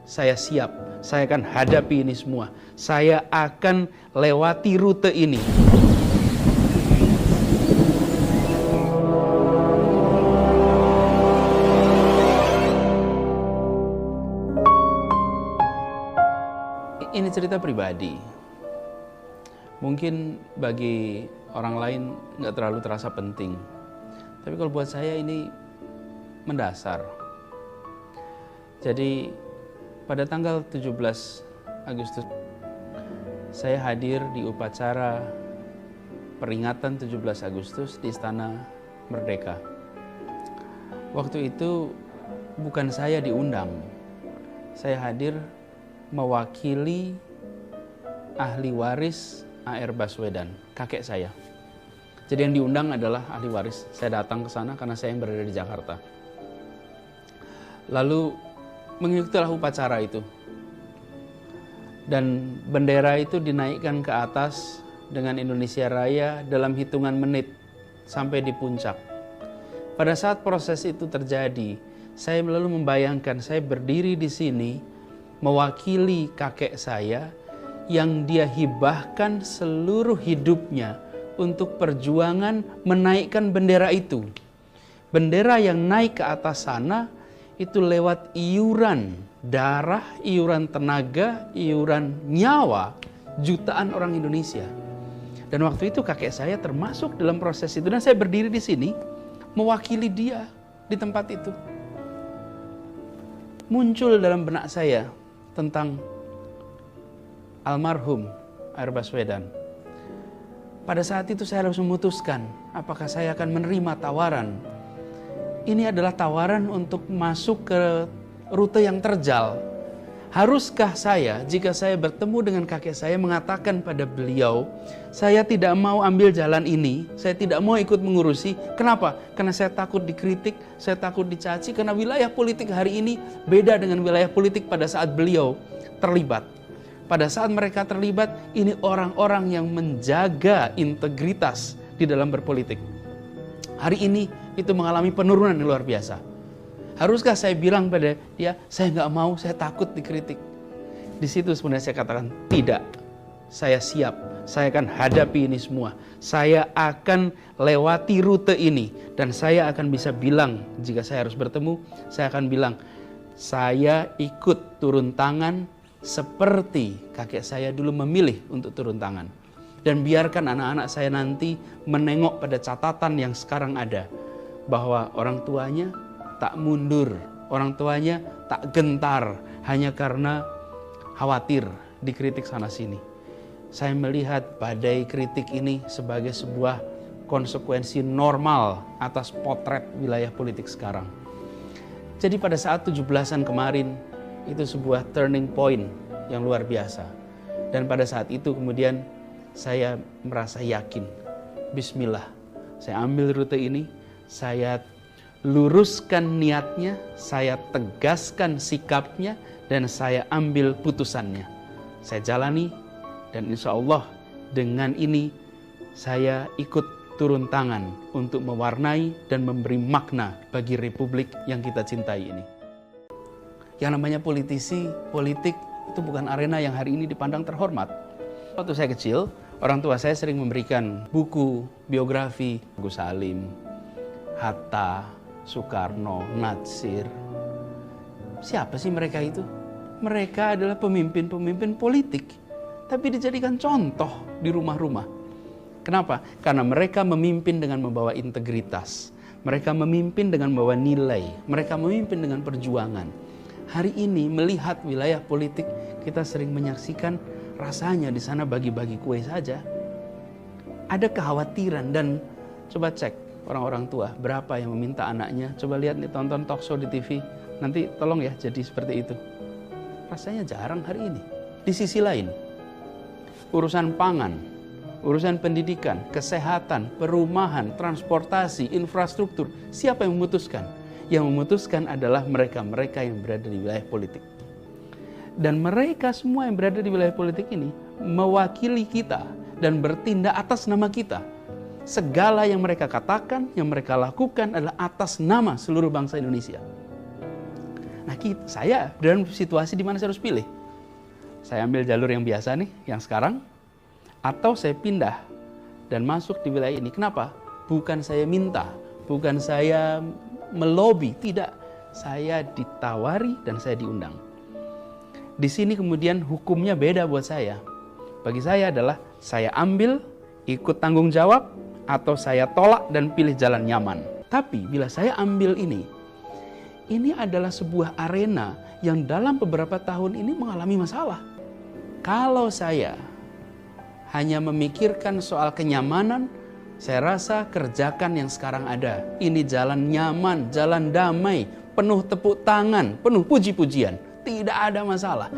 saya siap, saya akan hadapi ini semua. Saya akan lewati rute ini. Ini cerita pribadi. Mungkin bagi orang lain nggak terlalu terasa penting. Tapi kalau buat saya ini mendasar. Jadi pada tanggal 17 Agustus saya hadir di upacara peringatan 17 Agustus di Istana Merdeka. Waktu itu bukan saya diundang. Saya hadir mewakili ahli waris A.R. Baswedan, kakek saya. Jadi yang diundang adalah ahli waris. Saya datang ke sana karena saya yang berada di Jakarta. Lalu mengikutilah upacara itu. Dan bendera itu dinaikkan ke atas dengan Indonesia Raya dalam hitungan menit sampai di puncak. Pada saat proses itu terjadi, saya lalu membayangkan saya berdiri di sini mewakili kakek saya yang dia hibahkan seluruh hidupnya untuk perjuangan menaikkan bendera itu. Bendera yang naik ke atas sana itu lewat iuran darah, iuran tenaga, iuran nyawa jutaan orang Indonesia. Dan waktu itu kakek saya termasuk dalam proses itu dan saya berdiri di sini mewakili dia di tempat itu. Muncul dalam benak saya tentang almarhum A.R. Baswedan. Pada saat itu saya harus memutuskan apakah saya akan menerima tawaran. Ini adalah tawaran untuk masuk ke rute yang terjal. Haruskah saya, jika saya bertemu dengan kakek saya, mengatakan pada beliau, saya tidak mau ambil jalan ini, saya tidak mau ikut mengurusi. Kenapa? Karena saya takut dikritik, saya takut dicaci, karena wilayah politik hari ini beda dengan wilayah politik pada saat beliau terlibat. Pada saat mereka terlibat, ini orang-orang yang menjaga integritas di dalam berpolitik. Hari ini itu mengalami penurunan yang luar biasa. Haruskah saya bilang pada dia, saya nggak mau, saya takut dikritik. Di situ sebenarnya saya katakan, tidak. Saya siap, saya akan hadapi ini semua. Saya akan lewati rute ini. Dan saya akan bisa bilang, jika saya harus bertemu, saya akan bilang, saya ikut turun tangan seperti kakek saya dulu memilih untuk turun tangan. Dan biarkan anak-anak saya nanti menengok pada catatan yang sekarang ada. Bahwa orang tuanya tak mundur, orang tuanya tak gentar hanya karena khawatir dikritik sana sini. Saya melihat badai kritik ini sebagai sebuah konsekuensi normal atas potret wilayah politik sekarang. Jadi pada saat 17-an kemarin, itu sebuah turning point yang luar biasa. Dan pada saat itu kemudian saya merasa yakin, bismillah, saya ambil rute ini, saya luruskan niatnya, saya tegaskan sikapnya, dan saya ambil putusannya. Saya jalani, dan insya Allah dengan ini saya ikut turun tangan untuk mewarnai dan memberi makna bagi republik yang kita cintai ini. Yang namanya politisi, politik itu bukan arena yang hari ini dipandang terhormat. Waktu saya kecil, orang tua saya sering memberikan buku biografi Gus Salim, Hatta, Soekarno, Natsir. Siapa sih mereka itu? Mereka adalah pemimpin-pemimpin politik, tapi dijadikan contoh di rumah-rumah. Kenapa? Karena mereka memimpin dengan membawa integritas. Mereka memimpin dengan membawa nilai. Mereka memimpin dengan perjuangan. Hari ini melihat wilayah politik, kita sering menyaksikan rasanya di sana bagi-bagi kue saja. Ada kekhawatiran dan coba cek orang-orang tua, berapa yang meminta anaknya, coba lihat nih, tonton talk show di TV, nanti tolong ya jadi seperti itu. Rasanya jarang hari ini. Di sisi lain, urusan pangan, urusan pendidikan, kesehatan, perumahan, transportasi, infrastruktur, siapa yang memutuskan? Yang memutuskan adalah mereka-mereka yang berada di wilayah politik. Dan mereka semua yang berada di wilayah politik ini mewakili kita dan bertindak atas nama kita. Segala yang mereka katakan, yang mereka lakukan adalah atas nama seluruh bangsa Indonesia. Nah, saya dalam situasi di mana saya harus pilih. Saya ambil jalur yang biasa nih, yang sekarang, atau saya pindah dan masuk di wilayah ini. Kenapa? Bukan saya minta, bukan saya melobi, tidak. Saya ditawari dan saya diundang. Di sini kemudian hukumnya beda buat saya. Bagi saya adalah saya ambil, ikut tanggung jawab, atau saya tolak dan pilih jalan nyaman. Tapi bila saya ambil ini adalah sebuah arena yang dalam beberapa tahun ini mengalami masalah. Kalau saya hanya memikirkan soal kenyamanan, saya rasa kerjakan yang sekarang ada. Ini jalan nyaman, jalan damai, penuh tepuk tangan, penuh puji-pujian. Tidak ada masalah.